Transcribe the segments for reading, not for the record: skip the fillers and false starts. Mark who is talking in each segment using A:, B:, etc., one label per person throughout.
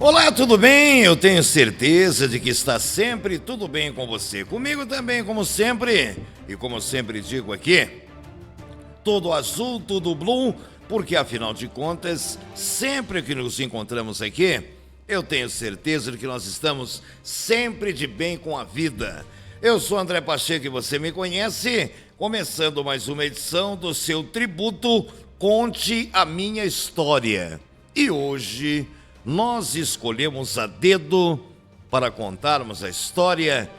A: Olá, tudo bem? Eu tenho certeza de que está sempre tudo bem com você. Comigo também, como sempre. E como sempre digo aqui, tudo azul, tudo blue, porque afinal de contas, sempre que nos encontramos aqui, eu tenho certeza de que nós estamos sempre de bem com a vida. Eu sou André Pacheco e você me conhece, começando mais uma edição do seu tributo Conte a Minha História. E hoje nós escolhemos a dedo para contarmos a história,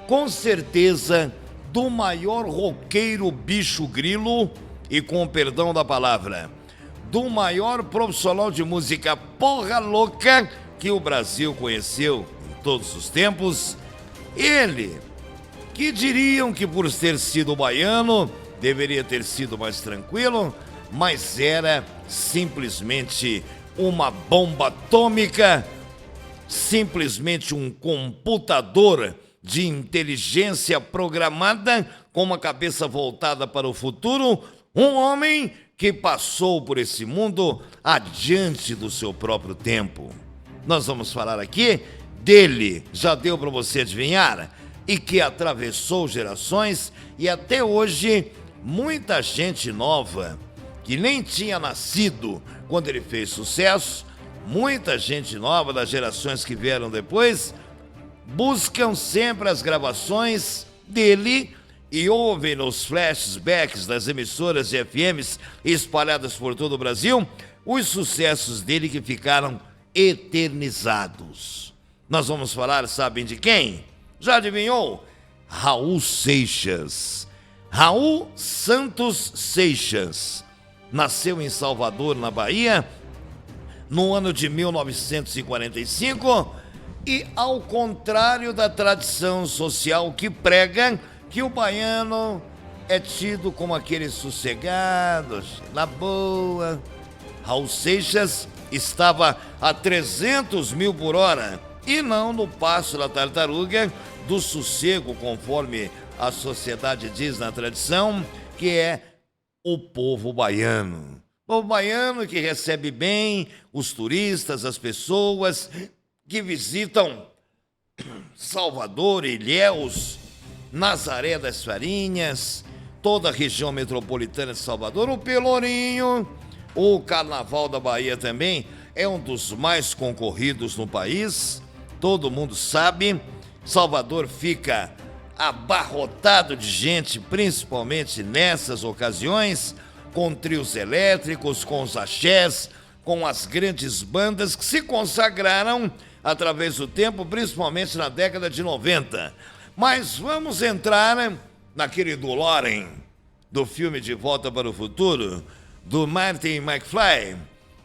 A: com certeza, do maior roqueiro bicho grilo e, com o perdão da palavra, do maior profissional de música porra louca que o Brasil conheceu em todos os tempos. Ele, que diriam que por ter sido baiano, deveria ter sido mais tranquilo, mas era simplesmente uma bomba atômica, simplesmente um computador de inteligência programada com uma cabeça voltada para o futuro, um homem que passou por esse mundo adiante do seu próprio tempo. Nós vamos falar aqui dele, já deu para você adivinhar? E que atravessou gerações e até hoje muita gente nova que nem tinha nascido quando ele fez sucesso, muita gente nova das gerações que vieram depois, buscam sempre as gravações dele e ouvem nos flashbacks das emissoras de FMs espalhadas por todo o Brasil, os sucessos dele que ficaram eternizados. Nós vamos falar, sabem de quem? Já adivinhou? Raul Seixas. Raul Santos Seixas. Nasceu em Salvador, na Bahia, no ano de 1945 e, ao contrário da tradição social que prega que o baiano é tido como aquele sossegado, na boa, Raul Seixas estava a 300 mil por hora e não no passo da tartaruga do sossego, conforme a sociedade diz na tradição, que é o povo baiano. O povo baiano que recebe bem os turistas, as pessoas que visitam Salvador, Ilhéus, Nazaré das Farinhas, toda a região metropolitana de Salvador, o Pelourinho, o Carnaval da Bahia também é um dos mais concorridos no país, todo mundo sabe. Salvador fica abarrotado de gente, principalmente nessas ocasiões, com trios elétricos, com os axés, com as grandes bandas que se consagraram através do tempo, principalmente na década de 90. Mas vamos entrar naquele DeLorean do filme De Volta para o Futuro, do Martin McFly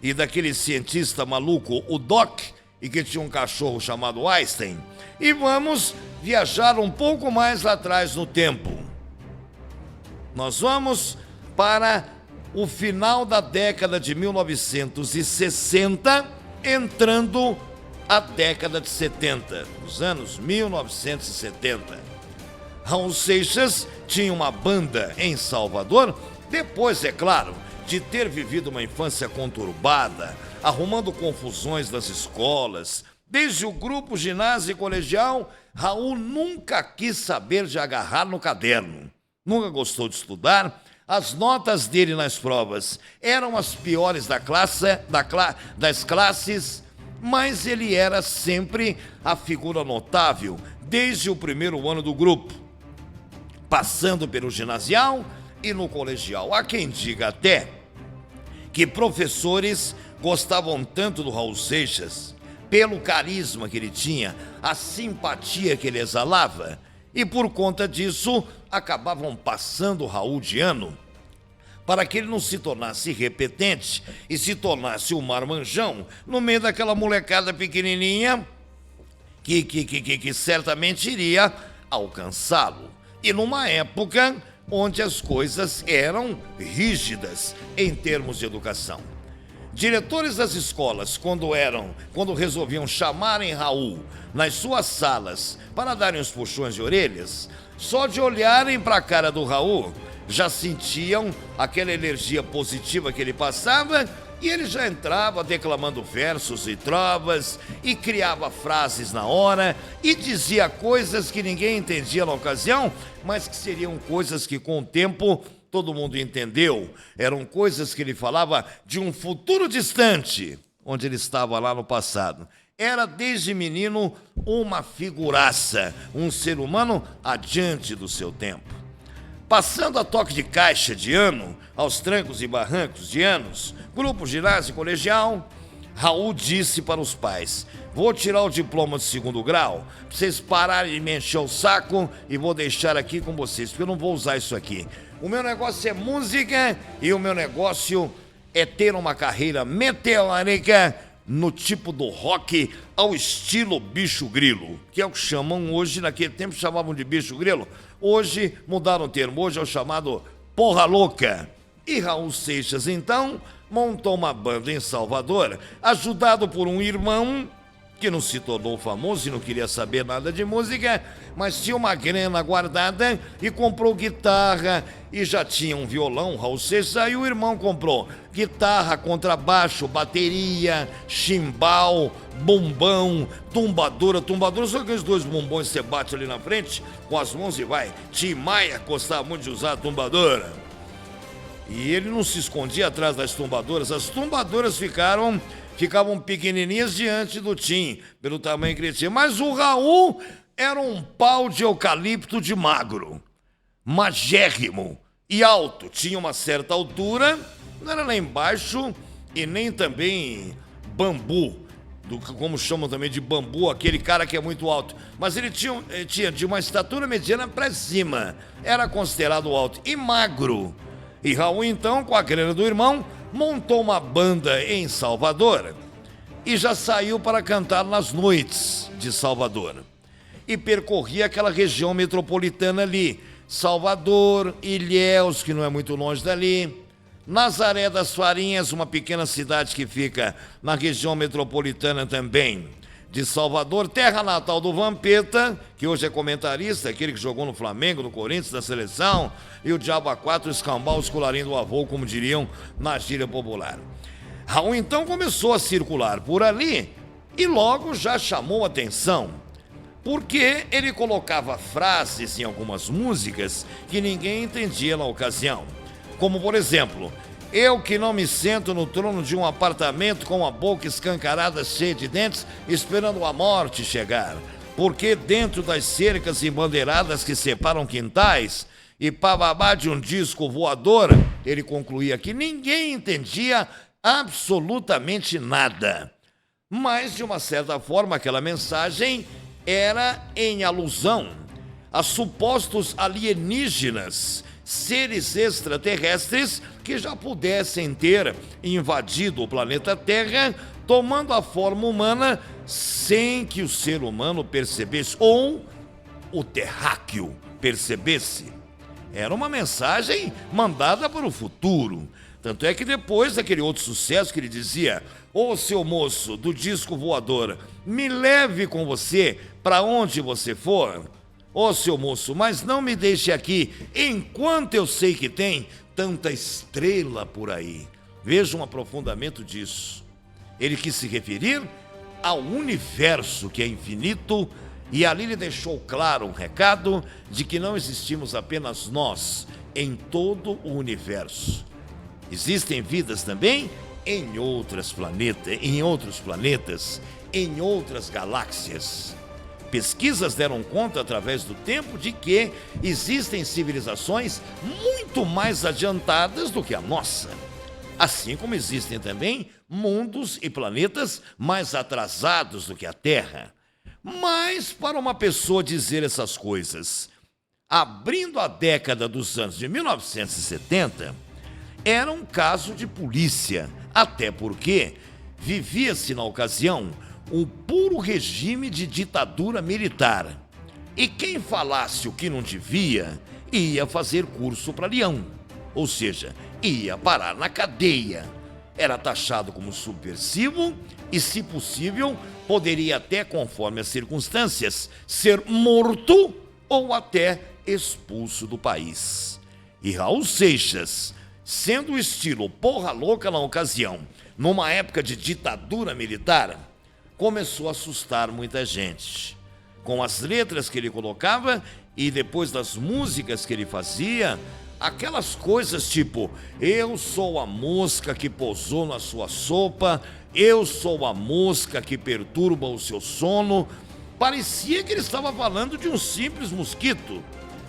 A: e daquele cientista maluco, o Doc, e que tinha um cachorro chamado Einstein. E vamos viajar um pouco mais lá atrás no tempo. Nós vamos para o final da década de 1960, entrando a década de 70, os anos 1970. Raul Seixas tinha uma banda em Salvador, depois, é claro, de ter vivido uma infância conturbada, arrumando confusões nas escolas. Desde o grupo, ginásio e colegial, Raul nunca quis saber de agarrar no caderno. Nunca gostou de estudar. As notas dele nas provas eram as piores das classes, mas ele era sempre a figura notável desde o primeiro ano do grupo, passando pelo ginasial e no colegial. Há quem diga até que professores gostavam tanto do Raul Seixas pelo carisma que ele tinha, a simpatia que ele exalava, e por conta disso acabavam passando o Raul de ano para que ele não se tornasse repetente e se tornasse um marmanjão no meio daquela molecada pequenininha que certamente iria alcançá-lo. E numa época onde as coisas eram rígidas em termos de educação. Diretores das escolas, quando resolviam chamarem Raul nas suas salas para darem os puxões de orelhas, só de olharem para a cara do Raul, já sentiam aquela energia positiva que ele passava E ele já entrava declamando versos e trovas, e criava frases na hora, e dizia coisas que ninguém entendia na ocasião, mas que seriam coisas que com o tempo todo mundo entendeu. Eram coisas que ele falava de um futuro distante, onde ele estava lá no passado. Era desde menino uma figuraça, um ser humano adiante do seu tempo. Passando a toque de caixa de ano, aos trancos e barrancos de anos, grupo ginásio colegial, Raul disse para os pais: vou tirar o diploma de 2º grau, pra vocês pararem de me encher o saco e vou deixar aqui com vocês, porque eu não vou usar isso aqui. O meu negócio é música e o meu negócio é ter uma carreira meteórica no tipo do rock ao estilo bicho grilo, que é o que chamam hoje, naquele tempo chamavam de bicho grilo, hoje mudaram o termo, hoje é o chamado porra louca. E Raul Seixas, então, montou uma banda em Salvador, ajudado por um irmão que não se tornou famoso e não queria saber nada de música, mas tinha uma grana guardada e comprou guitarra e já tinha um violão, Raul Seixas, aí o irmão comprou guitarra, contrabaixo, bateria, chimbal, bombão, tumbadora são aqueles 2 bombons que você bate ali na frente com as mãos e vai. Tim Maia gostava muito de usar a tumbadora. E ele não se escondia atrás das tumbadoras, as tumbadoras ficavam pequenininhas diante do Tim, pelo tamanho que ele tinha. Mas o Raul era um pau de eucalipto de magro, magérrimo e alto. Tinha uma certa altura, não era lá embaixo e nem também bambu, como chamam também de bambu, aquele cara que é muito alto. Mas ele tinha de uma estatura mediana para cima, era considerado alto e magro. E Raul, então, com a grana do irmão, montou uma banda em Salvador e já saiu para cantar nas noites de Salvador. E percorria aquela região metropolitana ali, Salvador, Ilhéus, que não é muito longe dali, Nazaré das Farinhas, uma pequena cidade que fica na região metropolitana também de Salvador, terra natal do Vampeta, que hoje é comentarista, aquele que jogou no Flamengo, no Corinthians, na seleção, e o Diabo A4 escambau os colarinhos do avô, como diriam na gíria popular. Raul então começou a circular por ali e logo já chamou atenção, porque ele colocava frases em algumas músicas que ninguém entendia na ocasião. Como, por exemplo, eu que não me sento no trono de um apartamento com a boca escancarada cheia de dentes, esperando a morte chegar. Porque dentro das cercas embandeiradas que separam quintais e pababá de um disco voador, ele concluía que ninguém entendia absolutamente nada. Mas, de uma certa forma, aquela mensagem era em alusão a supostos alienígenas, seres extraterrestres que já pudessem ter invadido o planeta Terra, tomando a forma humana sem que o ser humano percebesse, ou o terráqueo percebesse. Era uma mensagem mandada para o futuro. Tanto é que depois daquele outro sucesso que ele dizia: ô seu moço do disco voador, me leve com você para onde você for. Ô seu moço, mas não me deixe aqui enquanto eu sei que tem tanta estrela por aí. Veja um aprofundamento disso. Ele quis se referir ao universo que é infinito, e ali ele deixou claro um recado de que não existimos apenas nós em todo o universo. Existem vidas também em outros planetas, em outras galáxias. Pesquisas deram conta através do tempo de que existem civilizações muito mais adiantadas do que a nossa. Assim como existem também mundos e planetas mais atrasados do que a Terra. Mas para uma pessoa dizer essas coisas, abrindo a década dos anos de 1970, era um caso de polícia, até porque vivia-se na ocasião um puro regime de ditadura militar. E quem falasse o que não devia, ia fazer curso para leão, ou seja, ia parar na cadeia. Era taxado como subversivo e, se possível, poderia até, conforme as circunstâncias, ser morto ou até expulso do país. E Raul Seixas, sendo o estilo porra louca na ocasião, numa época de ditadura militar, começou a assustar muita gente. Com as letras que ele colocava e depois das músicas que ele fazia, aquelas coisas tipo: eu sou a mosca que pousou na sua sopa, eu sou a mosca que perturba o seu sono. Parecia que ele estava falando de um simples mosquito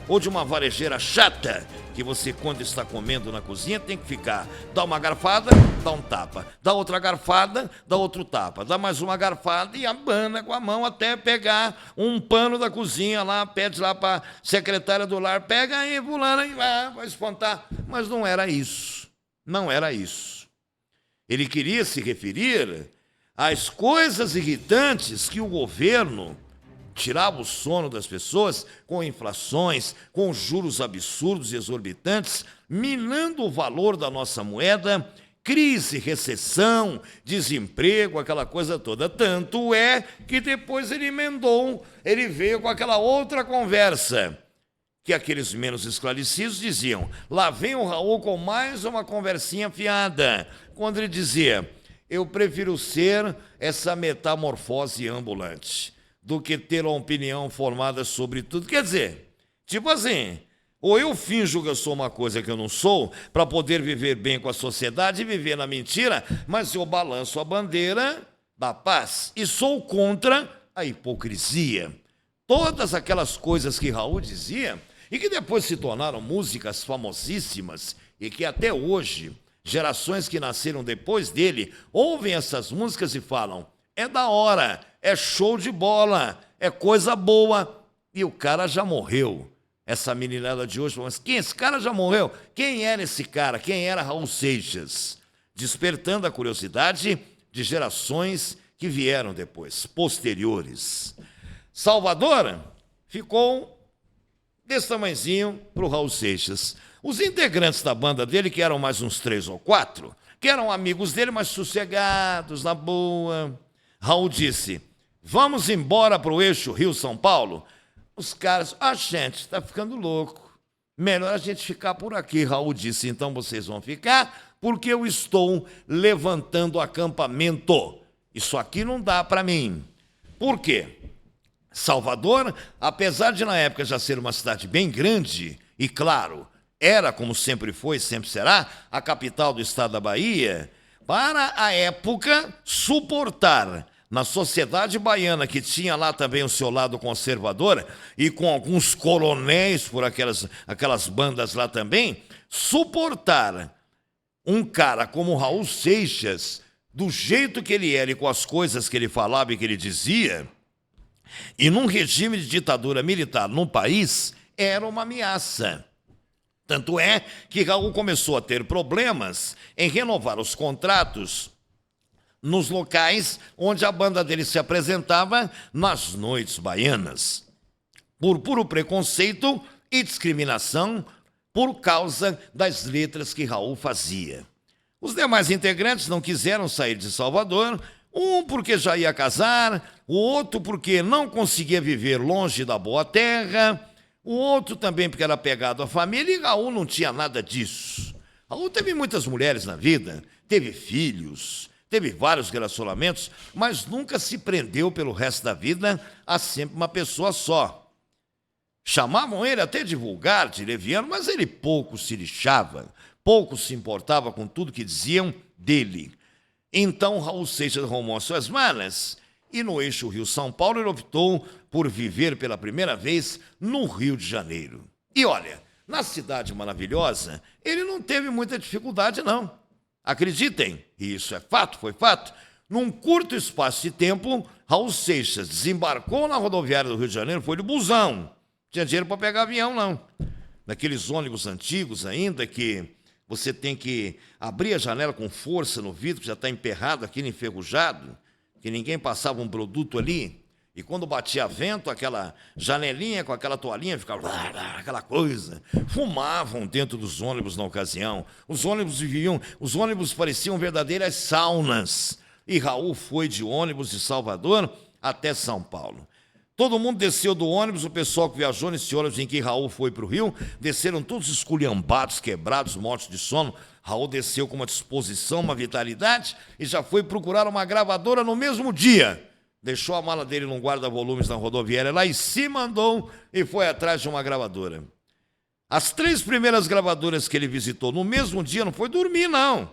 A: ou de uma varejeira chata que você, quando está comendo na cozinha, tem que ficar: dá uma garfada, dá um tapa, dá outra garfada, dá outro tapa, dá mais uma garfada e abana com a mão até pegar um pano da cozinha lá, pede lá para a secretária do lar: pega aí, fulana, e vai espantar. Mas não era isso, não era isso. Ele queria se referir às coisas irritantes que o governo tirava o sono das pessoas com inflações, com juros absurdos e exorbitantes, minando o valor da nossa moeda, crise, recessão, desemprego, aquela coisa toda. Tanto é que depois ele emendou, ele veio com aquela outra conversa, que aqueles menos esclarecidos diziam: lá vem o Raul com mais uma conversinha fiada, quando ele dizia: eu prefiro ser essa metamorfose ambulante do que ter uma opinião formada sobre tudo. Quer dizer, tipo assim, ou eu finjo que eu sou uma coisa que eu não sou, para poder viver bem com a sociedade e viver na mentira, mas eu balanço a bandeira da paz e sou contra a hipocrisia. Todas aquelas coisas que Raul dizia e que depois se tornaram músicas famosíssimas e que até hoje gerações que nasceram depois dele ouvem essas músicas e falam: é da hora, é show de bola, é coisa boa. E o cara já morreu. Essa meninada de hoje, mas quem? Esse cara já morreu? Quem era esse cara? Quem era Raul Seixas? Despertando a curiosidade de gerações que vieram depois, posteriores. Salvador ficou desse tamanhozinho para o Raul Seixas. Os integrantes da banda dele, que eram mais uns 3 ou 4, que eram amigos dele, mas sossegados, na boa. Raul disse: vamos embora para o eixo Rio-São Paulo? Os caras: gente, está ficando louco. Melhor a gente ficar por aqui. Raul disse: então vocês vão ficar, porque eu estou levantando acampamento. Isso aqui não dá para mim. Por quê? Salvador, apesar de na época já ser uma cidade bem grande, e claro, era, como sempre foi, sempre será, a capital do estado da Bahia, para a época suportar na sociedade baiana, que tinha lá também o seu lado conservador, e com alguns coronéis por aquelas bandas lá também, suportar um cara como Raul Seixas, do jeito que ele era e com as coisas que ele falava e que ele dizia, e num regime de ditadura militar no país, era uma ameaça. Tanto é que Raul começou a ter problemas em renovar os contratos nos locais onde a banda dele se apresentava nas noites baianas, por puro preconceito e discriminação por causa das letras que Raul fazia. Os demais integrantes não quiseram sair de Salvador, um porque já ia casar, o outro porque não conseguia viver longe da boa terra, o outro também porque era apegado à família, e Raul não tinha nada disso. Raul teve muitas mulheres na vida, teve filhos, teve vários relacionamentos, mas nunca se prendeu pelo resto da vida a sempre uma pessoa só. Chamavam ele até de vulgar, de leviano, mas ele pouco se lixava, pouco se importava com tudo que diziam dele. Então Raul Seixas arrumou suas malas e no eixo Rio-São Paulo ele optou por viver pela primeira vez no Rio de Janeiro. E olha, na cidade maravilhosa, ele não teve muita dificuldade não. Acreditem, e isso é fato, foi fato, num curto espaço de tempo, Raul Seixas desembarcou na rodoviária do Rio de Janeiro, foi de busão. Não tinha dinheiro para pegar avião, não. Naqueles ônibus antigos ainda, que você tem que abrir a janela com força no vidro, que já está emperrado, aquele enferrujado, que ninguém passava um produto ali, e quando batia vento, aquela janelinha com aquela toalhinha ficava aquela coisa. Fumavam dentro dos ônibus na ocasião. Os ônibus pareciam verdadeiras saunas. E Raul foi de ônibus de Salvador até São Paulo. Todo mundo desceu do ônibus, o pessoal que viajou nesse ônibus em que Raul foi para o Rio, desceram todos esculhambados, quebrados, mortos de sono. Raul desceu com uma disposição, uma vitalidade e já foi procurar uma gravadora no mesmo dia. Deixou a mala dele num guarda-volumes na rodoviária lá e se mandou e foi atrás de uma gravadora. As 3 primeiras gravadoras que ele visitou no mesmo dia não foi dormir, não.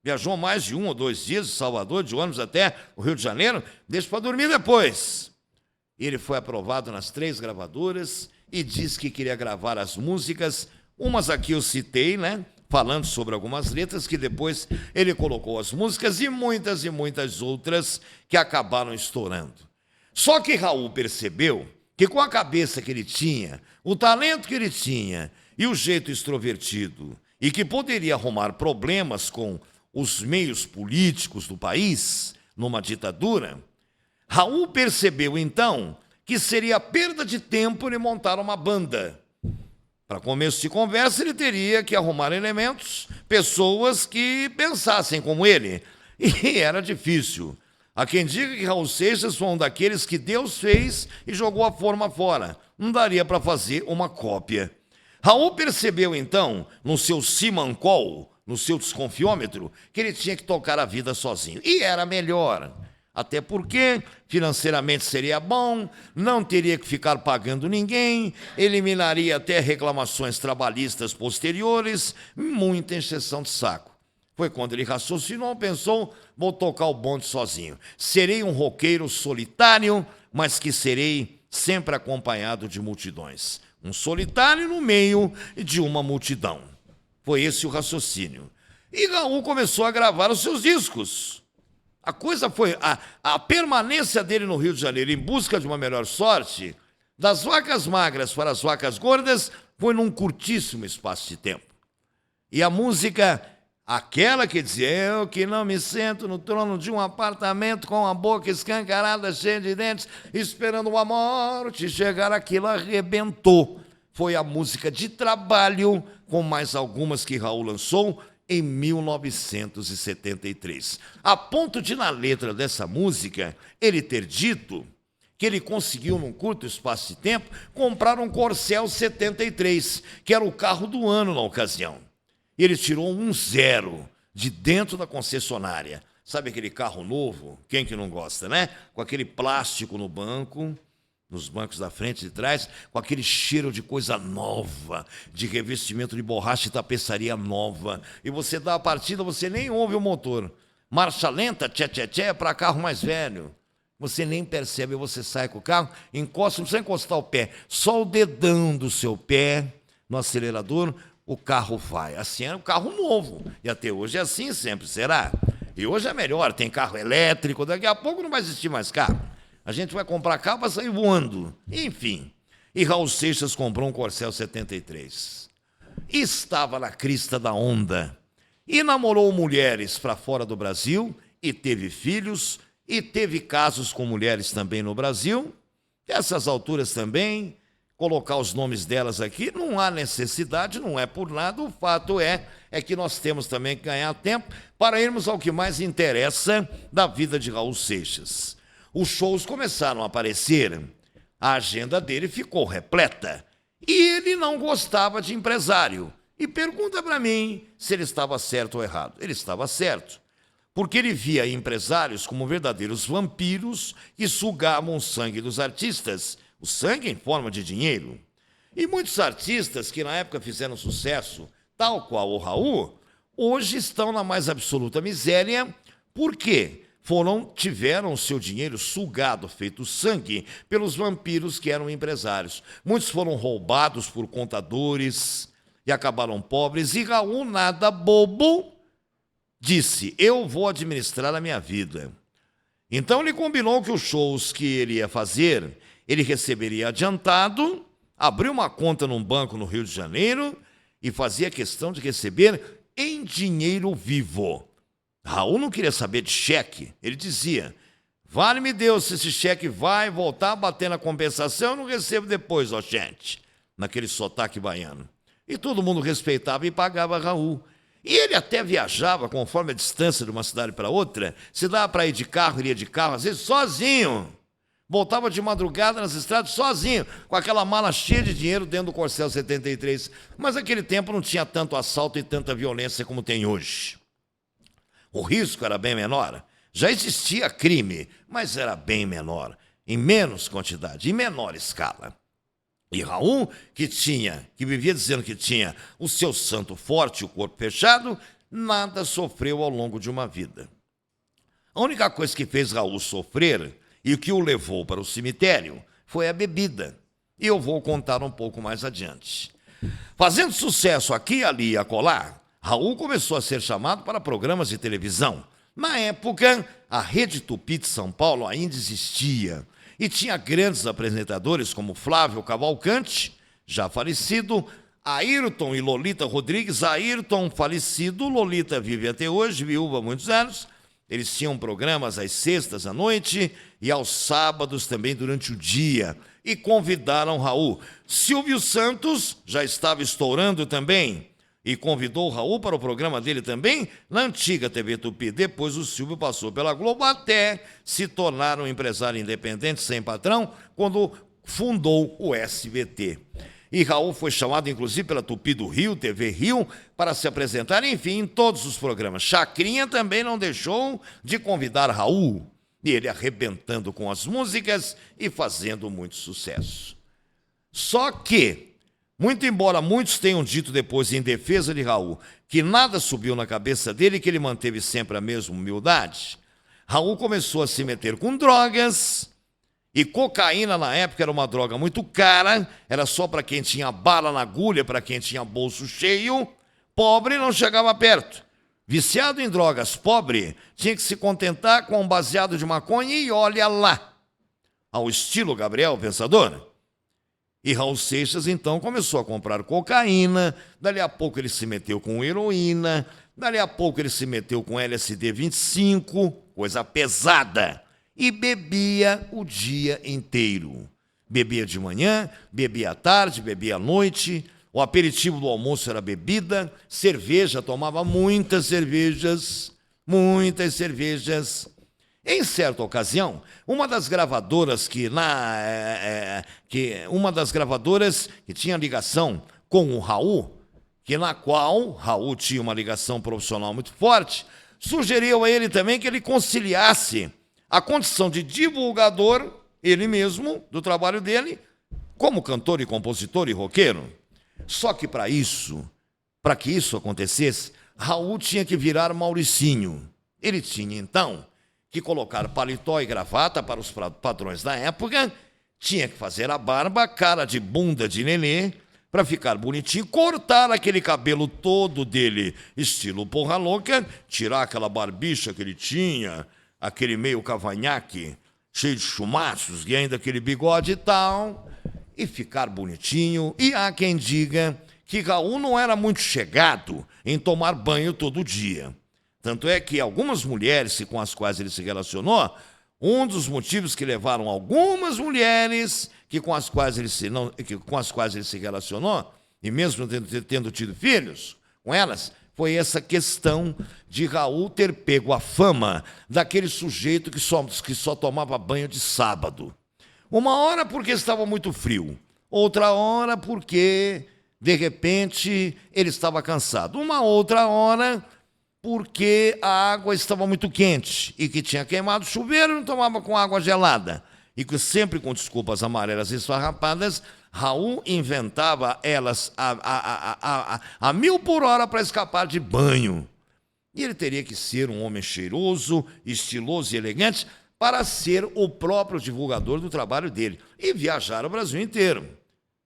A: Viajou mais de 1 ou 2 dias de Salvador, de ônibus até o Rio de Janeiro, deixa para dormir depois. Ele foi aprovado nas 3 gravadoras e disse que queria gravar as músicas, umas aqui eu citei, né? Falando sobre algumas letras, que depois ele colocou as músicas e muitas outras que acabaram estourando. Só que Raul percebeu que com a cabeça que ele tinha, o talento que ele tinha e o jeito extrovertido, e que poderia arrumar problemas com os meios políticos do país, numa ditadura, Raul percebeu, então, que seria perda de tempo ele montar uma banda. Para começo de conversa, ele teria que arrumar elementos, pessoas que pensassem como ele. E era difícil. Há quem diga que Raul Seixas foi um daqueles que Deus fez e jogou a forma fora. Não daria para fazer uma cópia. Raul percebeu, então, no seu simancol, no seu desconfiômetro, que ele tinha que tocar a vida sozinho. E era melhor. Até porque financeiramente seria bom, não teria que ficar pagando ninguém, eliminaria até reclamações trabalhistas posteriores, muita encheção de saco. Foi quando ele raciocinou, pensou, vou tocar o bonde sozinho. Serei um roqueiro solitário, mas que serei sempre acompanhado de multidões. Um solitário no meio de uma multidão. Foi esse o raciocínio. E Raul começou a gravar os seus discos. A coisa foi a permanência dele no Rio de Janeiro em busca de uma melhor sorte, das vacas magras para as vacas gordas, foi num curtíssimo espaço de tempo. E a música, aquela que dizia, eu que não me sento no trono de um apartamento com a boca escancarada, cheia de dentes, esperando a morte chegar, aquilo arrebentou. Foi a música de trabalho, com mais algumas que Raul lançou, em 1973. A ponto de, na letra dessa música, ele ter dito que ele conseguiu, num curto espaço de tempo, comprar um Corcel 73, que era o carro do ano na ocasião. E ele tirou um 0 de dentro da concessionária. Sabe aquele carro novo? Quem que não gosta, né? Com aquele plástico no banco, nos bancos da frente e de trás, com aquele cheiro de coisa nova, de revestimento de borracha e tapeçaria nova. E você dá a partida, você nem ouve o motor. Marcha lenta, tchê, para carro mais velho. Você nem percebe, você sai com o carro, encosta, não precisa encostar o pé, só o dedão do seu pé no acelerador, o carro vai. Assim é um carro novo. E até hoje é assim, sempre será. E hoje é melhor, tem carro elétrico, daqui a pouco não vai existir mais carro. A gente vai comprar carro para sair voando. Enfim. E Raul Seixas comprou um Corcel 73. Estava na crista da onda. E namorou mulheres para fora do Brasil, e teve filhos, e teve casos com mulheres também no Brasil. Essas alturas também, colocar os nomes delas aqui, não há necessidade, não é por nada. O fato é que nós temos também que ganhar tempo para irmos ao que mais interessa da vida de Raul Seixas. Os shows começaram a aparecer, a agenda dele ficou repleta. E ele não gostava de empresário. E pergunta para mim se ele estava certo ou errado. Ele estava certo, porque ele via empresários como verdadeiros vampiros que sugavam o sangue dos artistas, o sangue em forma de dinheiro. E muitos artistas que na época fizeram sucesso, tal qual o Raul, hoje estão na mais absoluta miséria. Por quê? Tiveram o seu dinheiro sugado, feito sangue, pelos vampiros que eram empresários. Muitos foram roubados por contadores e acabaram pobres. E Raul, nada bobo, disse, eu vou administrar a minha vida. Então ele combinou que os shows que ele ia fazer, ele receberia adiantado, abriu uma conta num banco no Rio de Janeiro e fazia questão de receber em dinheiro vivo. Raul não queria saber de cheque. Ele dizia, vale-me Deus, se esse cheque vai voltar a bater na compensação, eu não recebo depois, ó gente, naquele sotaque baiano. E todo mundo respeitava e pagava Raul. E ele até viajava, conforme a distância de uma cidade para outra, se dava para ir de carro, ele ia de carro, às vezes sozinho, Voltava de madrugada nas estradas sozinho, com aquela mala cheia de dinheiro dentro do Corcel 73. Mas naquele tempo não tinha tanto assalto e tanta violência como tem hoje. O risco era bem menor. Já existia crime, mas era bem menor, em menos quantidade, em menor escala. E Raul, que vivia dizendo que tinha o seu santo forte e o corpo fechado, nada sofreu ao longo de uma vida. A única coisa que fez Raul sofrer e o que o levou para o cemitério foi a bebida. E eu vou contar um pouco mais adiante. Fazendo sucesso aqui, ali e acolá, Raul começou a ser chamado para programas de televisão. Na época, a Rede Tupi de São Paulo ainda existia e tinha grandes apresentadores como Flávio Cavalcante, já falecido, Ayrton e Lolita Rodrigues. Ayrton falecido, Lolita vive até hoje, viúva há muitos anos. Eles tinham programas às sextas à noite e aos sábados também durante o dia. E convidaram Raul. Silvio Santos já estava estourando também e convidou o Raul para o programa dele também na antiga TV Tupi. Depois o Silvio passou pela Globo até se tornar um empresário independente sem patrão quando fundou o SBT. E Raul foi chamado, inclusive, pela Tupi do Rio, TV Rio, para se apresentar, enfim, em todos os programas. Chacrinha também não deixou de convidar Raul, e ele arrebentando com as músicas e fazendo muito sucesso. Só que, muito embora muitos tenham dito depois em defesa de Raul que nada subiu na cabeça dele e que ele manteve sempre a mesma humildade, Raul começou a se meter com drogas. E cocaína, na época, era uma droga muito cara, era só para quem tinha bala na agulha, para quem tinha bolso cheio. Pobre não chegava perto. Viciado em drogas, pobre, tinha que se contentar com um baseado de maconha e olha lá. Ao estilo Gabriel Pensador. E Raul Seixas, então, começou a comprar cocaína, dali a pouco ele se meteu com heroína, dali a pouco ele se meteu com LSD 25, coisa pesada. E bebia o dia inteiro. Bebia de manhã, bebia à tarde, bebia à noite. O aperitivo do almoço era bebida, cerveja, tomava muitas cervejas. Em certa ocasião, uma das gravadoras que tinha ligação com o Raul, na qual Raul tinha uma ligação profissional muito forte, sugeriu a ele também que ele conciliasse a condição de divulgador, ele mesmo, do trabalho dele, como cantor e compositor e roqueiro. Só que para que isso acontecesse, Raul tinha que virar Mauricinho. Ele tinha, então, que colocar paletó e gravata para os padrões da época, tinha que fazer a barba, cara de bunda de nenê, para ficar bonitinho, cortar aquele cabelo todo dele, estilo porra louca, tirar aquela barbicha que ele tinha, aquele meio cavanhaque, cheio de chumaços, e ainda aquele bigode e tal, e ficar bonitinho. E há quem diga que Raul não era muito chegado em tomar banho todo dia. Tanto é que algumas mulheres com as quais ele se relacionou, um dos motivos que levaram algumas mulheres com as quais ele se relacionou, e mesmo tendo tido filhos com elas, foi essa questão de Raul ter pego a fama daquele sujeito que só tomava banho de sábado. Uma hora porque estava muito frio, outra hora porque, de repente, ele estava cansado. Uma outra hora porque a água estava muito quente e que tinha queimado o chuveiro e não tomava com água gelada. E que sempre com desculpas amarelas esfarrapadas, Raul inventava elas a 1000 por hora para escapar de banho. E ele teria que ser um homem cheiroso, estiloso e elegante para ser o próprio divulgador do trabalho dele e viajar o Brasil inteiro.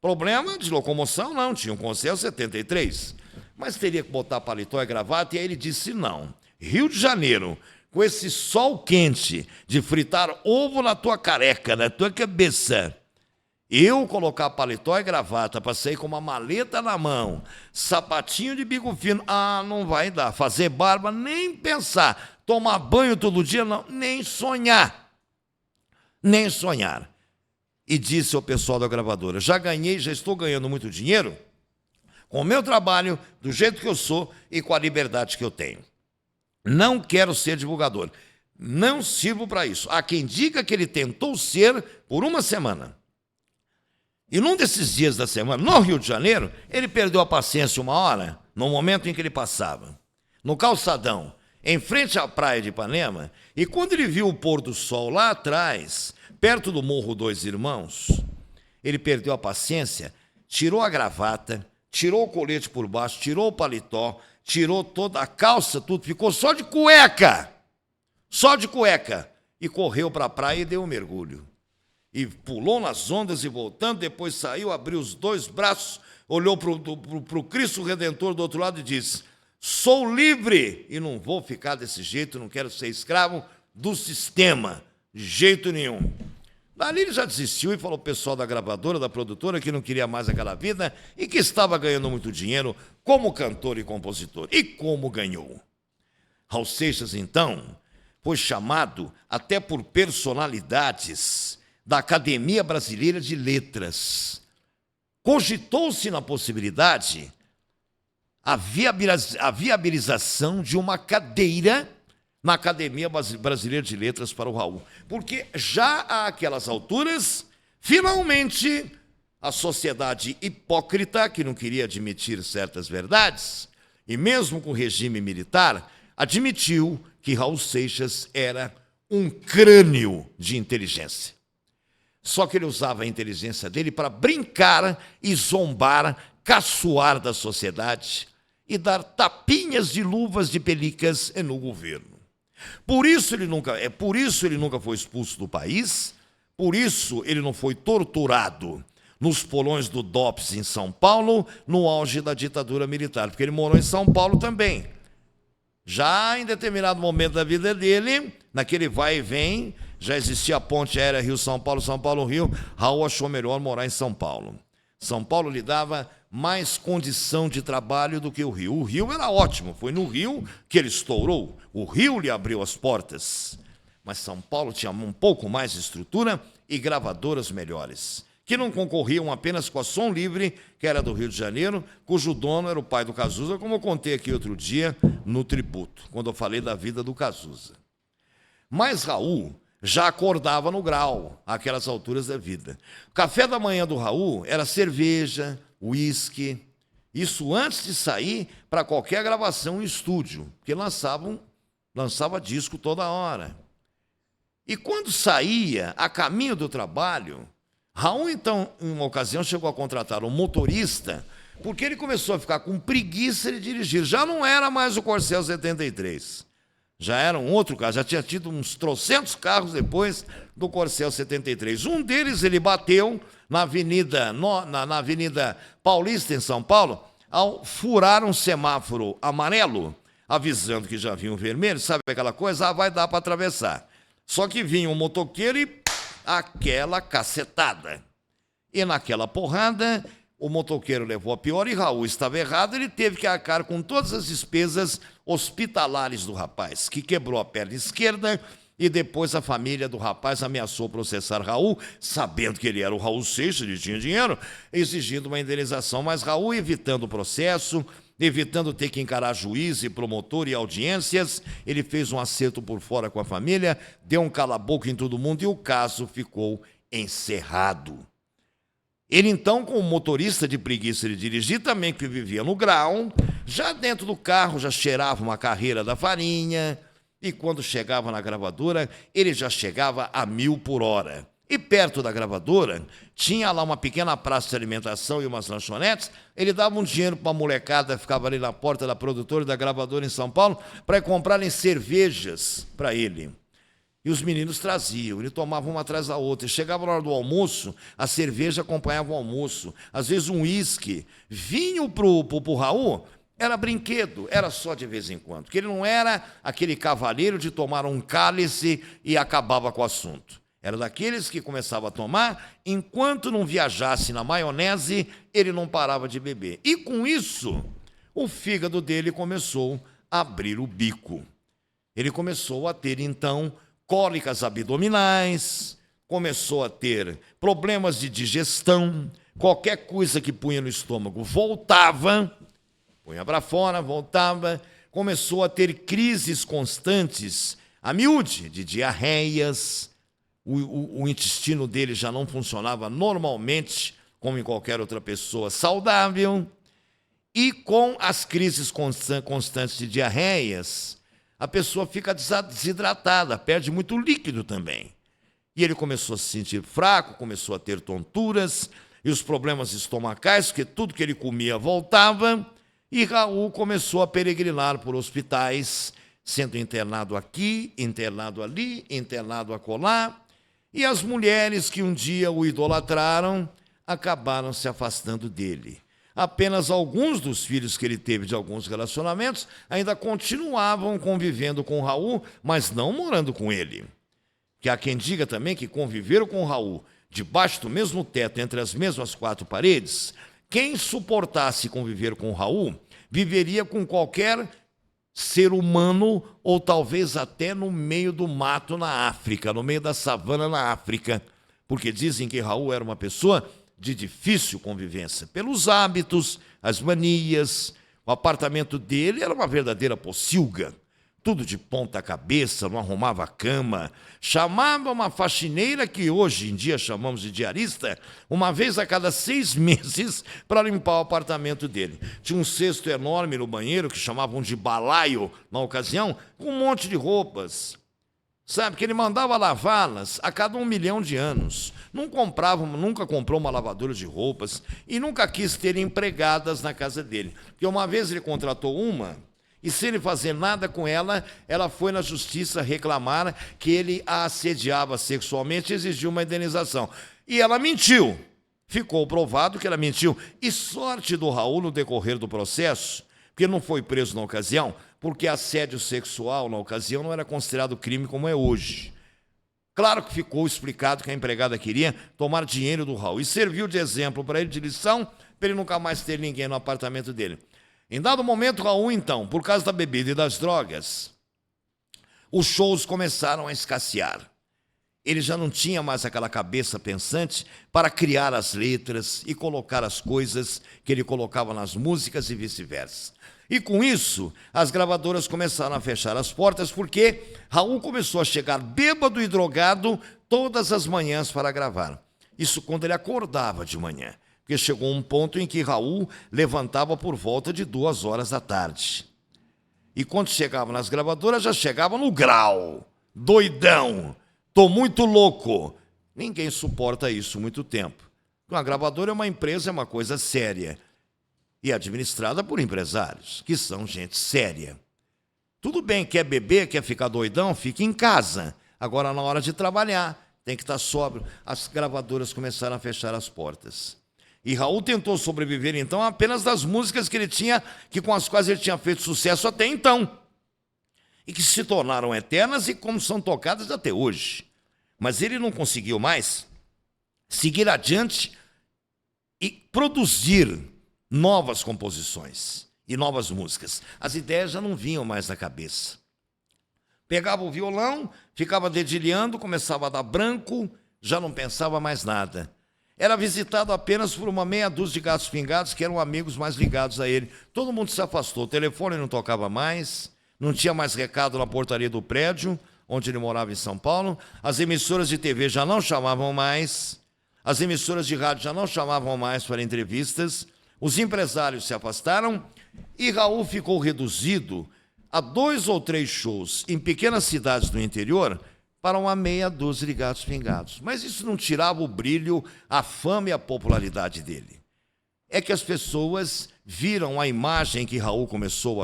A: Problema de locomoção não, tinha um Corcel 73. Mas teria que botar paletó e gravata, e aí ele disse não. Rio de Janeiro, com esse sol quente de fritar ovo na tua careca, na tua cabeça, eu colocar paletó e gravata para sair com uma maleta na mão, sapatinho de bico fino, não vai dar. Fazer barba, nem pensar. Tomar banho todo dia, não, nem sonhar. Nem sonhar. E disse ao pessoal da gravadora, já estou ganhando muito dinheiro com o meu trabalho, do jeito que eu sou e com a liberdade que eu tenho. Não quero ser divulgador. Não sirvo para isso. Há quem diga que ele tentou ser por uma semana. E num desses dias da semana, no Rio de Janeiro, ele perdeu a paciência uma hora, no momento em que ele passava, no calçadão, em frente à praia de Ipanema, e quando ele viu o pôr do sol lá atrás, perto do Morro Dois Irmãos, ele perdeu a paciência, tirou a gravata, tirou o colete por baixo, tirou o paletó, tirou toda a calça, tudo, ficou só de cueca, e correu para a praia e deu um mergulho. E pulou nas ondas e voltando, depois saiu, abriu os dois braços, olhou para o Cristo Redentor do outro lado e disse: sou livre e não vou ficar desse jeito, não quero ser escravo do sistema, de jeito nenhum. Dali ele já desistiu e falou ao pessoal da gravadora, da produtora, que não queria mais aquela vida e que estava ganhando muito dinheiro como cantor e compositor. E como ganhou? Raul Seixas, então, foi chamado até por personalidades da Academia Brasileira de Letras. Cogitou-se na possibilidade a viabilização de uma cadeira na Academia Brasileira de Letras para o Raul. Porque já àquelas alturas, finalmente, a sociedade hipócrita, que não queria admitir certas verdades, e mesmo com o regime militar, admitiu que Raul Seixas era um crânio de inteligência. Só que ele usava a inteligência dele para brincar e zombar, caçoar da sociedade e dar tapinhas de luvas de pelicas no governo. Por isso ele nunca foi expulso do país, por isso ele não foi torturado nos porões do DOPS em São Paulo, no auge da ditadura militar, porque ele morou em São Paulo também. Já em determinado momento da vida dele, naquele vai e vem, já existia a ponte aérea Rio-São Paulo, São Paulo-Rio, Raul achou melhor morar em São Paulo. São Paulo lhe dava mais condição de trabalho do que o Rio. O Rio era ótimo, foi no Rio que ele estourou. O Rio lhe abriu as portas. Mas São Paulo tinha um pouco mais de estrutura e gravadoras melhores, que não concorriam apenas com a Som Livre, que era do Rio de Janeiro, cujo dono era o pai do Cazuza, como eu contei aqui outro dia no tributo, quando eu falei da vida do Cazuza. Mas Raul já acordava no grau, àquelas alturas da vida. O café da manhã do Raul era cerveja, uísque, isso antes de sair para qualquer gravação em estúdio, porque lançava disco toda hora. E quando saía, a caminho do trabalho, Raul, então, em uma ocasião, chegou a contratar um motorista, porque ele começou a ficar com preguiça de dirigir. Já não era mais o Corcel 73. Já era um outro carro, já tinha tido uns trocentos carros depois do Corcel 73. Um deles ele bateu na Avenida Paulista, em São Paulo, ao furar um semáforo amarelo, avisando que já vinha um vermelho, sabe aquela coisa? Vai dar para atravessar. Só que vinha um motoqueiro e aquela cacetada. E naquela porrada, o motoqueiro levou a pior e Raul estava errado, ele teve que arcar com todas as despesas hospitalares do rapaz, que quebrou a perna esquerda e depois a família do rapaz ameaçou processar Raul, sabendo que ele era o Raul Seixas, ele tinha dinheiro, exigindo uma indenização. Mas Raul, evitando o processo, evitando ter que encarar juiz e promotor e audiências, ele fez um acerto por fora com a família, deu um cala-boca em todo mundo e o caso ficou encerrado. Ele, então, como motorista de preguiça de dirigir, também que vivia no grau, já dentro do carro já cheirava uma carreira da farinha, e quando chegava na gravadora, ele já chegava a 1000 por hora. E perto da gravadora, tinha lá uma pequena praça de alimentação e umas lanchonetes, ele dava um dinheiro para a molecada, ficava ali na porta da produtora e da gravadora em São Paulo, para comprarem cervejas para ele. E os meninos traziam, ele tomava uma atrás da outra. Chegava na hora do almoço, a cerveja acompanhava o almoço. Às vezes um uísque. Vinho pro Raul era brinquedo, era só de vez em quando. Porque ele não era aquele cavalheiro de tomar um cálice e acabava com o assunto. Era daqueles que começava a tomar, enquanto não viajasse na maionese, ele não parava de beber. E com isso, o fígado dele começou a abrir o bico. Ele começou a ter, então, cólicas abdominais, começou a ter problemas de digestão, qualquer coisa que punha no estômago voltava, punha para fora, voltava, começou a ter crises constantes, a miúde de diarreias, o intestino dele já não funcionava normalmente, como em qualquer outra pessoa saudável, e com as crises constantes de diarreias, a pessoa fica desidratada, perde muito líquido também. E ele começou a se sentir fraco, começou a ter tonturas e os problemas estomacais, porque tudo que ele comia voltava, e Raul começou a peregrinar por hospitais, sendo internado aqui, internado ali, internado acolá, e as mulheres que um dia o idolatraram acabaram se afastando dele. Apenas alguns dos filhos que ele teve de alguns relacionamentos ainda continuavam convivendo com Raul, mas não morando com ele. Que há quem diga também que conviveram com Raul debaixo do mesmo teto, entre as mesmas quatro paredes, quem suportasse conviver com Raul viveria com qualquer ser humano ou talvez até no meio do mato na África, no meio da savana na África, porque dizem que Raul era uma pessoa de difícil convivência, pelos hábitos, as manias. O apartamento dele era uma verdadeira pocilga, tudo de ponta cabeça, não arrumava a cama, chamava uma faxineira, que hoje em dia chamamos de diarista, uma vez a cada 6 meses para limpar o apartamento dele. Tinha um cesto enorme no banheiro, que chamavam de balaio na ocasião, com um monte de roupas. Sabe, que ele mandava lavá-las a cada 1 milhão de anos. Nunca comprou uma lavadora de roupas e nunca quis ter empregadas na casa dele. Porque uma vez ele contratou uma, e sem ele fazer nada com ela, ela foi na justiça reclamar que ele a assediava sexualmente e exigiu uma indenização. E ela mentiu. Ficou provado que ela mentiu. E sorte do Raul no decorrer do processo, porque não foi preso na ocasião, porque assédio sexual na ocasião não era considerado crime como é hoje. Claro que ficou explicado que a empregada queria tomar dinheiro do Raul e serviu de exemplo para ele, de lição, para ele nunca mais ter ninguém no apartamento dele. Em dado momento, Raul, então, por causa da bebida e das drogas, os shows começaram a escassear. Ele já não tinha mais aquela cabeça pensante para criar as letras e colocar as coisas que ele colocava nas músicas e vice-versa. E com isso, as gravadoras começaram a fechar as portas, porque Raul começou a chegar bêbado e drogado todas as manhãs para gravar. Isso quando ele acordava de manhã, porque chegou um ponto em que Raul levantava por volta de 2 horas da tarde. E quando chegava nas gravadoras, já chegava no grau. Doidão, tô muito louco. Ninguém suporta isso muito tempo. Uma gravadora é uma empresa, é uma coisa séria. E administrada por empresários, que são gente séria. Tudo bem, quer beber, quer ficar doidão, fique em casa. Agora, na hora de trabalhar, tem que estar sóbrio. As gravadoras começaram a fechar as portas. E Raul tentou sobreviver, então, apenas das músicas que ele tinha, com as quais ele tinha feito sucesso até então. E que se tornaram eternas e como são tocadas até hoje. Mas ele não conseguiu mais seguir adiante e produzir novas composições e novas músicas. As ideias já não vinham mais na cabeça. Pegava o violão, ficava dedilhando, começava a dar branco, já não pensava mais nada. Era visitado apenas por uma meia dúzia de gatos pingados, que eram amigos mais ligados a ele. Todo mundo se afastou, o telefone não tocava mais, não tinha mais recado na portaria do prédio, onde ele morava em São Paulo, as emissoras de TV já não chamavam mais, as emissoras de rádio já não chamavam mais para entrevistas, os empresários se afastaram e Raul ficou reduzido a 2 ou 3 shows em pequenas cidades do interior para uma meia dúzia de gatos pingados. Mas isso não tirava o brilho, a fama e a popularidade dele. É que as pessoas viram a imagem que Raul começou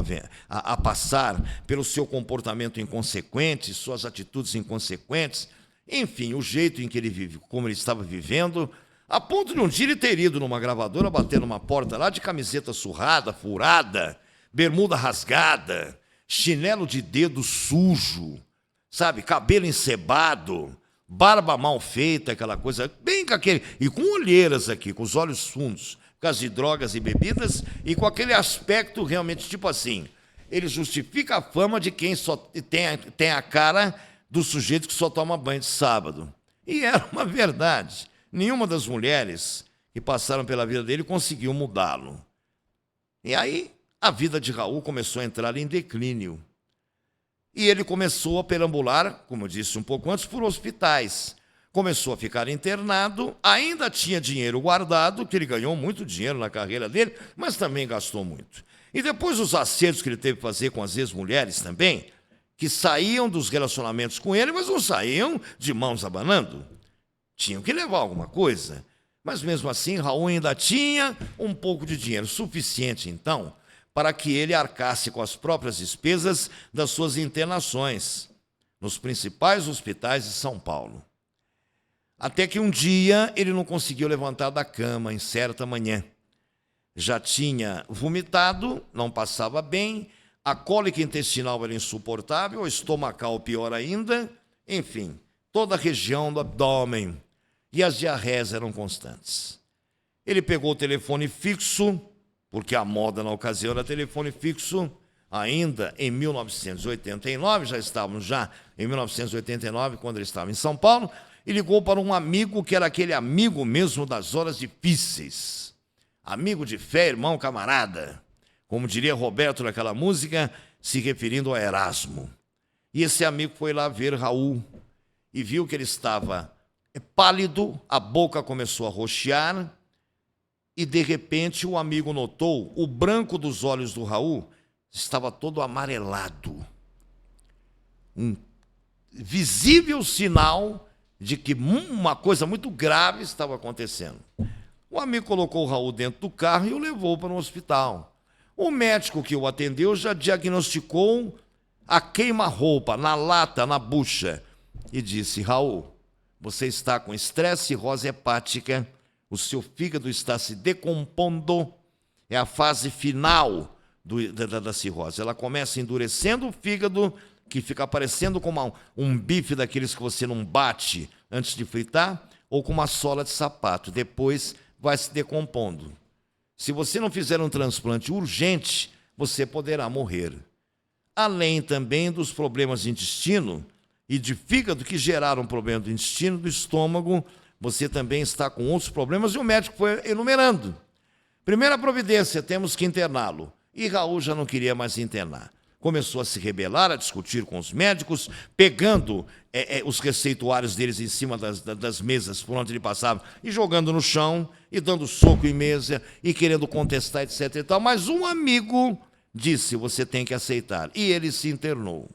A: a passar pelo seu comportamento inconsequente, suas atitudes inconsequentes, enfim, o jeito em que ele vive, como ele estava vivendo, a ponto de um dia ele ter ido numa gravadora, bater numa porta lá de camiseta surrada, furada, bermuda rasgada, chinelo de dedo sujo, sabe, cabelo encebado, barba mal feita, aquela coisa, bem com aquele, e com olheiras aqui, com os olhos fundos, por causa de drogas e bebidas, e com aquele aspecto realmente tipo assim, ele justifica a fama de quem só tem a cara do sujeito que só toma banho de sábado. E era uma verdade. Nenhuma das mulheres que passaram pela vida dele conseguiu mudá-lo. E aí, a vida de Raul começou a entrar em declínio. E ele começou a perambular, como eu disse um pouco antes, por hospitais. Começou a ficar internado, ainda tinha dinheiro guardado, que ele ganhou muito dinheiro na carreira dele, mas também gastou muito. E depois os acertos que ele teve que fazer com as ex-mulheres também, que saíam dos relacionamentos com ele, mas não saíam de mãos abanando. Tinham que levar alguma coisa. Mas mesmo assim, Raul ainda tinha um pouco de dinheiro, suficiente então, para que ele arcasse com as próprias despesas das suas internações nos principais hospitais de São Paulo. Até que um dia ele não conseguiu levantar da cama em certa manhã. Já tinha vomitado, não passava bem, a cólica intestinal era insuportável, o estomacal pior ainda, enfim, toda a região do abdômen, e as diarreias eram constantes. Ele pegou o telefone fixo, porque a moda na ocasião era telefone fixo, ainda em 1989, já estávamos em 1989, quando ele estava em São Paulo, e ligou para um amigo que era aquele amigo mesmo das horas difíceis. Amigo de fé, irmão, camarada, como diria Roberto naquela música, se referindo a Erasmo. E esse amigo foi lá ver Raul e viu que ele estava pálido, a boca começou a roxear, e de repente o amigo notou o branco dos olhos do Raul estava todo amarelado. Um visível sinal de que uma coisa muito grave estava acontecendo. O amigo colocou o Raul dentro do carro e o levou para um hospital. O médico que o atendeu já diagnosticou a queima-roupa na lata, na bucha, e disse: Raul, você está com estresse, cirrose hepática, o seu fígado está se decompondo, é a fase final da cirrose. Ela começa endurecendo o fígado, que fica parecendo como um bife daqueles que você não bate antes de fritar, ou com uma sola de sapato. Depois vai se decompondo. Se você não fizer um transplante urgente, você poderá morrer. Além também dos problemas de intestino e de fígado que geraram problema do intestino, do estômago, você também está com outros problemas, e o médico foi enumerando. Primeira providência, temos que interná-lo. E Raul já não queria mais internar. Começou a se rebelar, a discutir com os médicos, pegando os receituários deles em cima das mesas por onde ele passava, e jogando no chão, e dando soco em mesa, e querendo contestar, etc. e tal. Mas um amigo disse: você tem que aceitar. E ele se internou.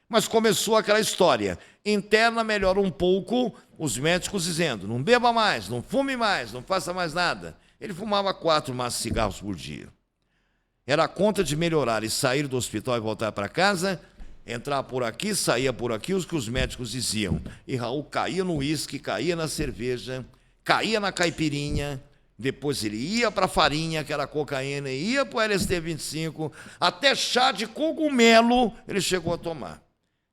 A: Mas começou aquela história. Interna, melhora um pouco, os médicos dizendo: não beba mais, não fume mais, não faça mais nada. Ele fumava 4 maços de cigarros por dia. Era a conta de melhorar e sair do hospital e voltar para casa, entrar por aqui, saía por aqui, os que os médicos diziam. E Raul caía no uísque, caía na cerveja, caía na caipirinha, depois ele ia para a farinha, que era a cocaína, e ia para o LSD-25, até chá de cogumelo ele chegou a tomar.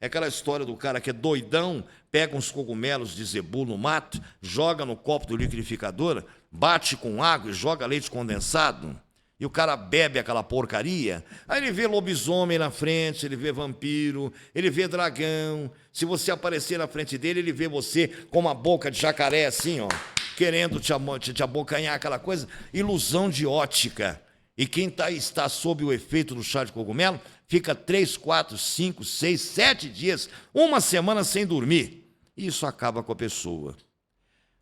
A: É aquela história do cara que é doidão, pega uns cogumelos de zebu no mato, joga no copo do liquidificador, bate com água e joga leite condensado, e o cara bebe aquela porcaria. Aí ele vê lobisomem na frente, ele vê vampiro, ele vê dragão. Se você aparecer na frente dele, ele vê você com uma boca de jacaré assim, ó, querendo te abocanhar, aquela coisa, ilusão de ótica. E quem está sob o efeito do chá de cogumelo fica 3, 4, 5, 6, 7 dias, uma semana sem dormir. E isso acaba com a pessoa.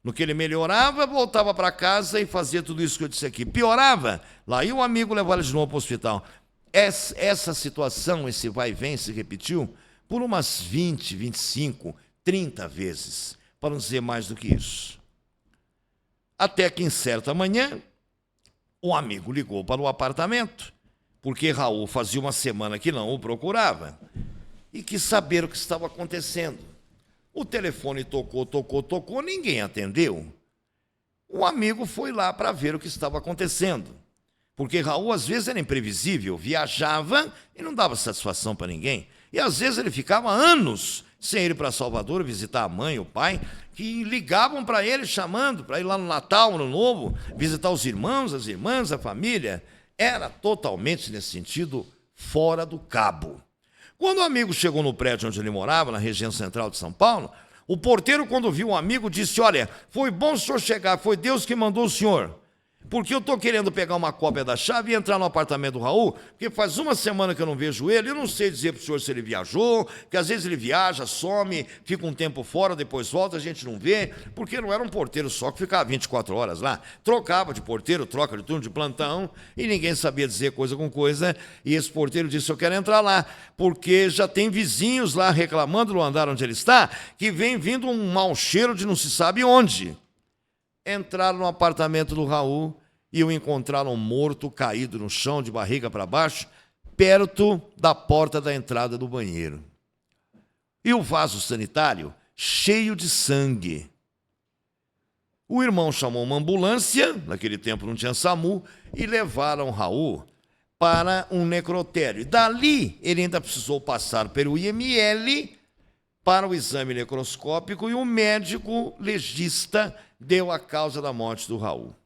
A: No que ele melhorava, voltava para casa e fazia tudo isso que eu disse aqui. Piorava, lá ia o amigo levar ele de novo para o hospital. Essa situação, esse vai e vem, se repetiu por umas 20, 25, 30 vezes, para não dizer mais do que isso. Até que em certa manhã, o amigo ligou para o apartamento, porque Raul fazia uma semana que não o procurava, e quis saber o que estava acontecendo. O telefone tocou, ninguém atendeu. O amigo foi lá para ver o que estava acontecendo, porque Raul às vezes era imprevisível, viajava e não dava satisfação para ninguém, e às vezes ele ficava anos sem ir para Salvador visitar a mãe, o pai, que ligavam para ele chamando para ir lá no Natal, no Novo, visitar os irmãos, as irmãs, a família. Era totalmente, nesse sentido, fora do cabo. Quando o amigo chegou no prédio onde ele morava, na região central de São Paulo, o porteiro, quando viu o amigo, disse: olha, foi bom o senhor chegar, foi Deus que mandou o senhor. porque eu estou querendo pegar uma cópia da chave e entrar no apartamento do Raul, porque faz uma semana que eu não vejo ele, eu não sei dizer para o senhor se ele viajou, que às vezes ele viaja, some, fica um tempo fora, depois volta, a gente não vê, porque não era um porteiro só que ficava 24 horas lá, trocava de porteiro, troca de turno de plantão, e ninguém sabia dizer coisa com coisa, e esse porteiro disse, eu quero entrar lá, porque já tem vizinhos lá reclamando no andar onde ele está, que vem vindo um mau cheiro de não se sabe onde. Entraram no apartamento do Raul e o encontraram morto, caído no chão, de barriga para baixo, perto da porta da entrada do banheiro. E o vaso sanitário cheio de sangue. O irmão chamou uma ambulância, naquele tempo não tinha SAMU, e levaram o Raul para um necrotério. Dali, ele ainda precisou passar pelo IML para o exame necroscópico e o médico legista deu a causa da morte do Raul.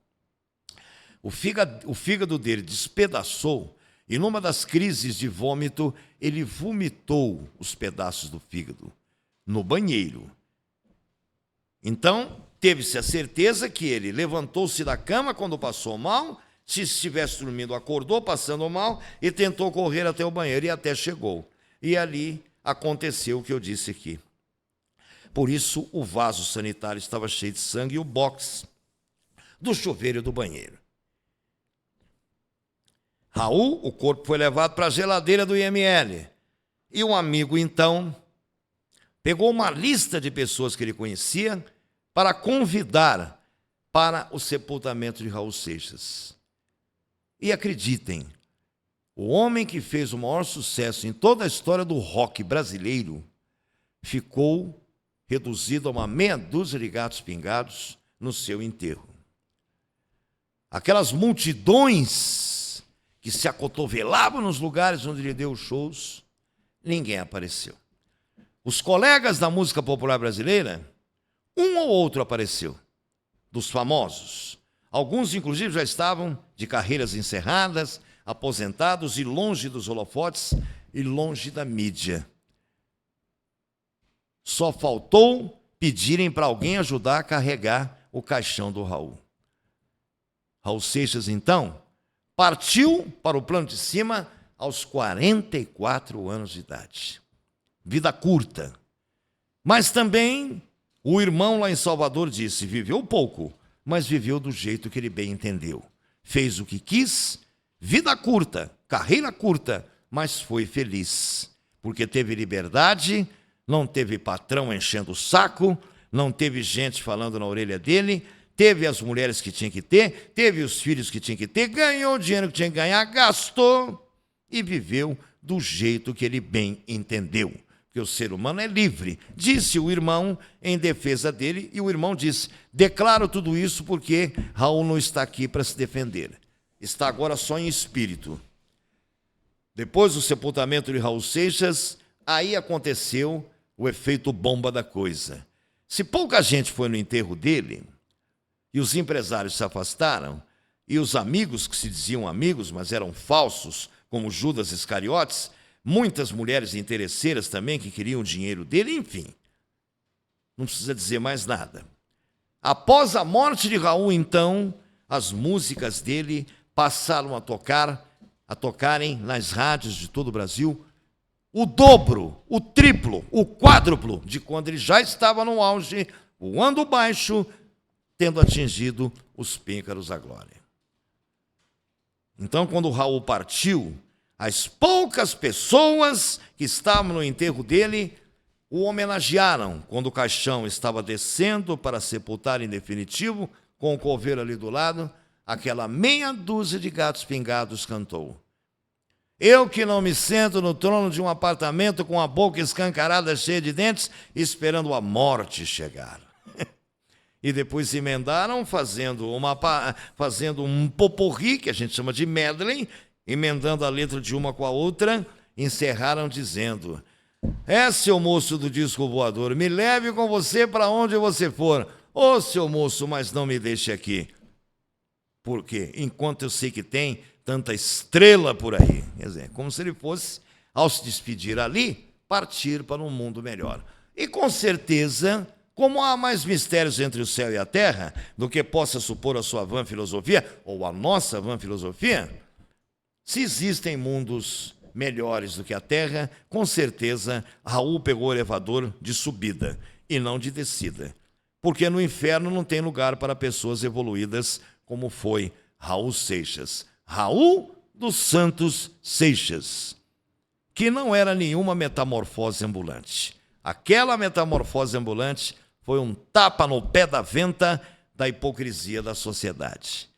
A: O fígado dele despedaçou e numa das crises de vômito, ele vomitou os pedaços do fígado no banheiro. Então, teve-se a certeza que ele levantou-se da cama quando passou mal, se estivesse dormindo, acordou passando mal e tentou correr até o banheiro e até chegou. E ali aconteceu o que eu disse aqui. Por isso, o vaso sanitário estava cheio de sangue e o box do chuveiro e do banheiro. Raul, o corpo foi levado para a geladeira do IML. E um amigo, então, pegou uma lista de pessoas que ele conhecia para convidar para o sepultamento de Raul Seixas. E acreditem, o homem que fez o maior sucesso em toda a história do rock brasileiro ficou reduzido a uma meia dúzia de gatos pingados no seu enterro. Aquelas multidões que se acotovelavam nos lugares onde ele deu shows, ninguém apareceu. Os colegas da música popular brasileira, um ou outro apareceu, dos famosos. Alguns, inclusive, já estavam de carreiras encerradas, aposentados e longe dos holofotes e longe da mídia. Só faltou pedirem para alguém ajudar a carregar o caixão do Raul. Raul Seixas, então, partiu para o plano de cima aos 44 anos de idade. Vida curta. Mas também o irmão lá em Salvador disse, viveu pouco, mas viveu do jeito que ele bem entendeu. Fez o que quis, vida curta, carreira curta, mas foi feliz. Porque teve liberdade, não teve patrão enchendo o saco, não teve gente falando na orelha dele, teve as mulheres que tinha que ter, teve os filhos que tinha que ter, ganhou o dinheiro que tinha que ganhar, gastou e viveu do jeito que ele bem entendeu. Porque o ser humano é livre, disse o irmão em defesa dele, e o irmão disse, declaro tudo isso porque Raul não está aqui para se defender, está agora só em espírito. Depois do sepultamento de Raul Seixas, aí aconteceu o efeito bomba da coisa. Se pouca gente foi no enterro dele, e os empresários se afastaram, e os amigos que se diziam amigos, mas eram falsos, como Judas Iscariotes, muitas mulheres interesseiras também que queriam o dinheiro dele, enfim. Não precisa dizer mais nada. Após a morte de Raul, então, as músicas dele passaram a tocarem nas rádios de todo o Brasil, o dobro, o triplo, o quádruplo de quando ele já estava no auge, voando baixo, tendo atingido os píncaros da glória. Então, quando o Raul partiu, as poucas pessoas que estavam no enterro dele o homenagearam quando o caixão estava descendo para sepultar em definitivo, com o coveiro ali do lado, aquela meia dúzia de gatos pingados cantou. Eu que não me sento no trono de um apartamento com a boca escancarada cheia de dentes, esperando a morte chegar. E depois emendaram fazendo um poporri, que a gente chama de medley, emendando a letra de uma com a outra, encerraram dizendo, seu moço do disco voador, me leve com você para onde você for. Ô, seu moço, mas não me deixe aqui. Porque enquanto eu sei que tem tanta estrela por aí. Quer dizer, como se ele fosse, ao se despedir ali, partir para um mundo melhor. E com certeza Como há mais mistérios entre o céu e a terra do que possa supor a sua vã filosofia, ou a nossa vã filosofia, se existem mundos melhores do que a terra, com certeza Raul pegou o elevador de subida e não de descida. Porque no inferno não tem lugar para pessoas evoluídas como foi Raul Seixas. Raul dos Santos Seixas, que não era nenhuma metamorfose ambulante. Aquela metamorfose ambulante foi um tapa no pé da venta da hipocrisia da sociedade.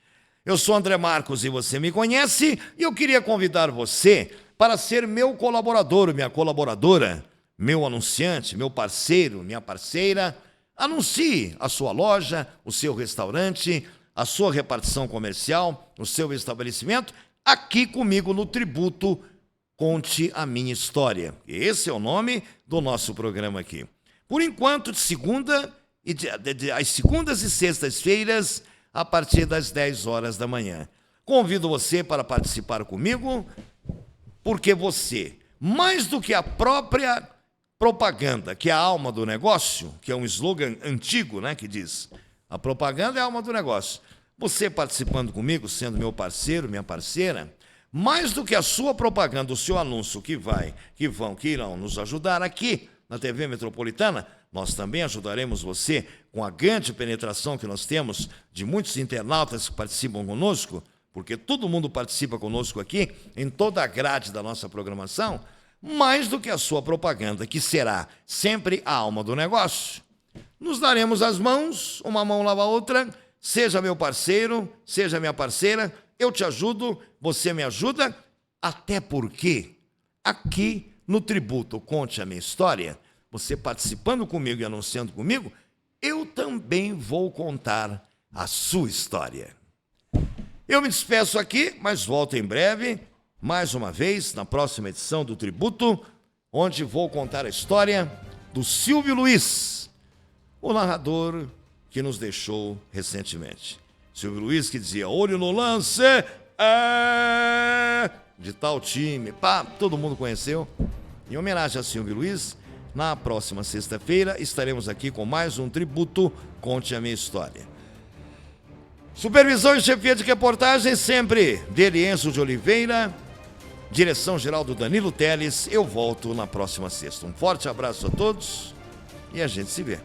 A: Eu sou André Marcos e você me conhece, e eu queria convidar você para ser meu colaborador, minha colaboradora, meu anunciante, meu parceiro, minha parceira. Anuncie a sua loja, o seu restaurante, a sua repartição comercial, o seu estabelecimento, aqui comigo no Tributo Conte a Minha História. Esse é o nome do nosso programa aqui. Por enquanto, às segundas e sextas-feiras, a partir das 10 horas da manhã. Convido você para participar comigo, porque você, mais do que a própria propaganda, que é a alma do negócio, que é um slogan antigo, né, que diz, a propaganda é a alma do negócio. Você participando comigo, sendo meu parceiro, minha parceira, mais do que a sua propaganda, o seu anúncio que irão nos ajudar aqui na TV Metropolitana, nós também ajudaremos você com a grande penetração que nós temos de muitos internautas que participam conosco, porque todo mundo participa conosco aqui, em toda a grade da nossa programação, mais do que a sua propaganda, que será sempre a alma do negócio. Nos daremos as mãos, uma mão lava a outra, seja meu parceiro, seja minha parceira, eu te ajudo, você me ajuda, até porque aqui no Tributo Conte a Minha História, você participando comigo e anunciando comigo, eu também vou contar a sua história. Eu me despeço aqui, mas volto em breve, mais uma vez, na próxima edição do Tributo, onde vou contar a história do Silvio Luiz, o narrador que nos deixou recentemente. Silvio Luiz que dizia, olho no lance, de tal time, todo mundo conheceu. Em homenagem a Silvio Luiz, na próxima sexta-feira estaremos aqui com mais um Tributo Conte a Minha História. Supervisão e chefia de reportagem sempre de Enzo de Oliveira, direção-geral do Danilo Teles. Eu volto na próxima sexta. Um forte abraço a todos e a gente se vê.